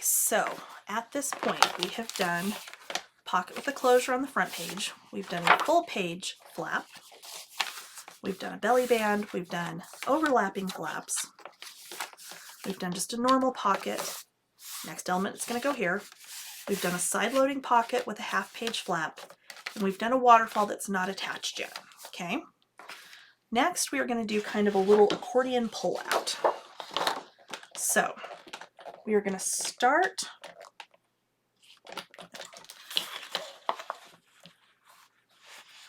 so at this point we have done pocket with a closure on the front page. We've done a full page flap. We've done a belly band. We've done overlapping flaps. We've done just a normal pocket. Next element is going to go here. We've done a side loading pocket with a half page flap. And we've done a waterfall that's not attached yet. Okay. Next, we are going to do kind of a little accordion pull out. So we are going to start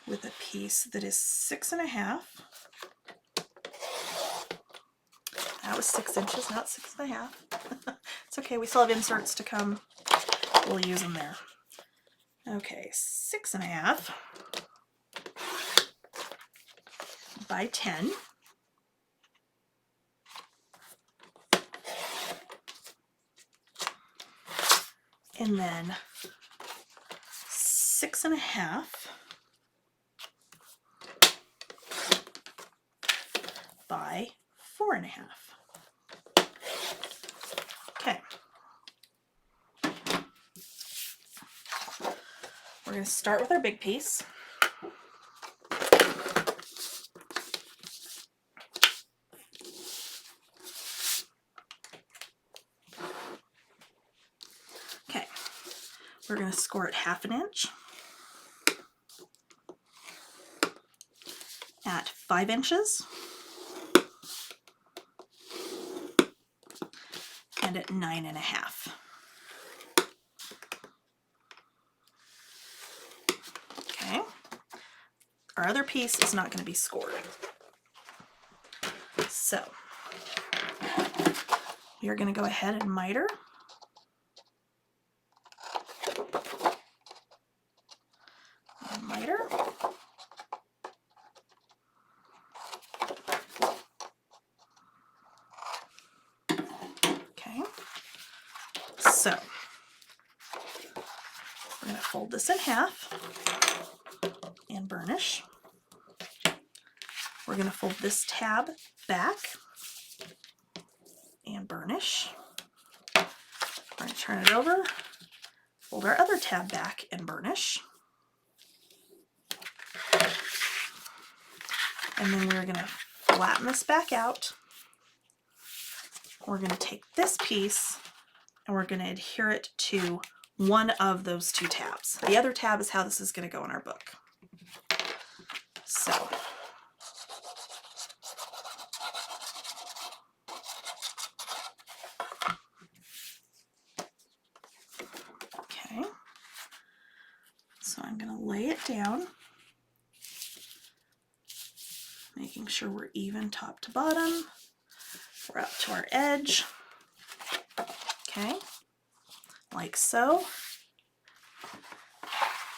with a piece that is 6.5. That was 6 inches, not 6.5. It's okay, we still have inserts to come. We'll use them there. Okay, 6.5 by 10. And then 6.5 by 4.5. Okay. We're going to start with our big piece. Okay. We're going to score it 1/2 inch at 5 inches and at 9.5. Okay. Our other piece is not going to be scored. So we are going to go ahead and miter. And miter. Okay. So we're going to fold this in half and burnish. We're going to fold this tab back and burnish. We're going to turn it over, fold our other tab back and burnish. And then we're going to flatten this back out. We're going to take this piece and we're going to adhere it to one of those 2 tabs. The other tab is how this is going to go in our book. So okay, so I'm going to lay it down, making sure we're even top to bottom. We're up to our edge. Okay, like so.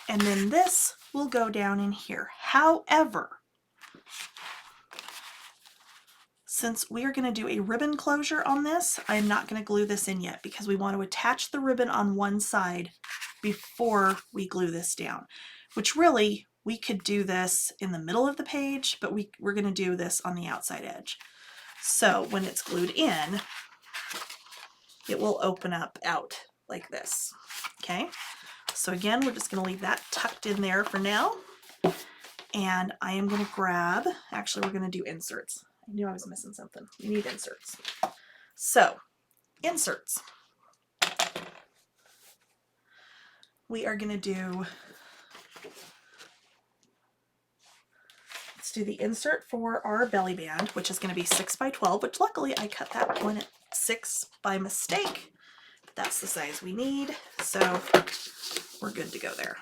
And then this will go down in here. However, since we are going to do a ribbon closure on this, I'm not going to glue this in yet because we want to attach the ribbon on one side before we glue this down, which really we could do this in the middle of the page, but we're going to do this on the outside edge. So when it's glued in, it will open up out like this. Okay, so again, we're just going to leave that tucked in there for now. And I am going to grab, actually we're going to do inserts. I knew I was missing something. We need inserts. So, inserts. We are going to do, let's do the insert for our belly band, which is going to be 6 by 12, which luckily I cut that one at 6 by mistake. But that's the size we need, so we're good to go there.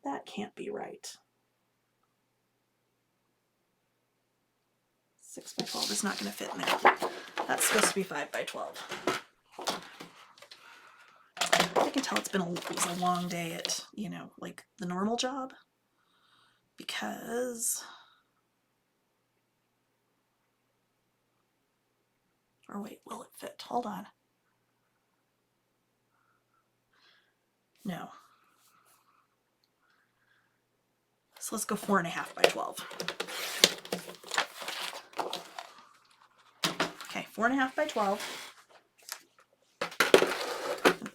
That can't be right. 6 by 12 is not going to fit in there. That's supposed to be 5 by 12. I can tell it was a long day at, like the normal job, because, or wait, will it fit? Hold on. No. So let's go 4.5 by 12. Okay, 4.5 by 12.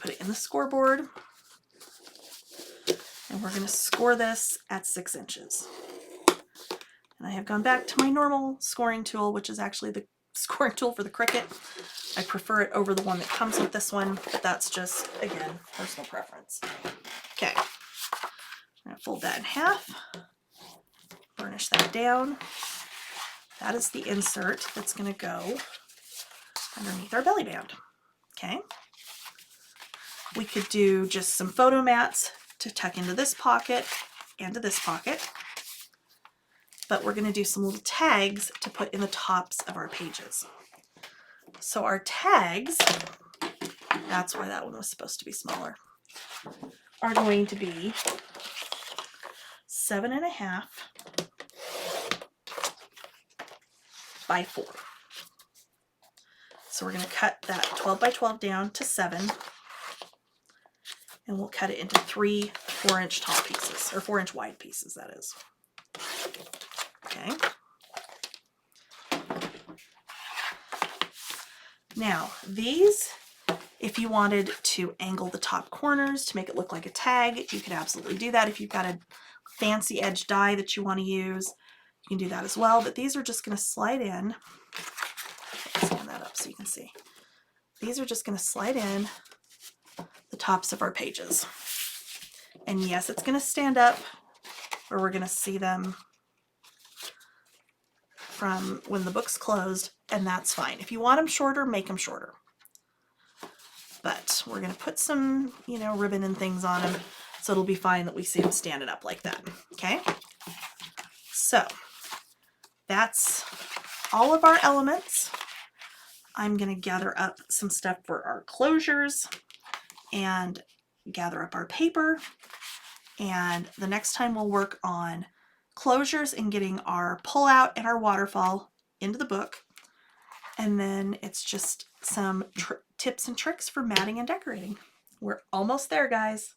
put it in the scoreboard, and we're going to score this at 6 inches. And I have gone back to my normal scoring tool, which is actually the scoring tool for the Cricut. I prefer it over the one that comes with this one, but that's just, again, personal preference. Okay, I'm going to fold that in half, burnish that down. That is the insert that's going to go underneath our belly band. Okay, we could do just some photo mats to tuck into this pocket and to this pocket, but we're going to do some little tags to put in the tops of our pages. So our tags, that's why that one was supposed to be smaller, are going to be 7.5 by 4. So we're going to cut that 12 by 12 down to 7, and we'll cut it into 3 4-inch tall pieces, or 4-inch wide pieces, that is. Okay. Now, these, if you wanted to angle the top corners to make it look like a tag, you could absolutely do that. If you've got a fancy edge die that you want to use, you can do that as well. But these are just going to slide in. Stand that up so you can see. These are just going to slide in the tops of our pages. And yes, it's going to stand up where we're going to see them from when the book's closed, and that's fine. If you want them shorter, make them shorter. But we're going to put some, ribbon and things on them, so it'll be fine that we see them standing up like that. Okay? So that's all of our elements. I'm going to gather up some stuff for our closures and gather up our paper. And the next time we'll work on closures and getting our pullout and our waterfall into the book. And then it's just some tips and tricks for matting and decorating. We're almost there, guys.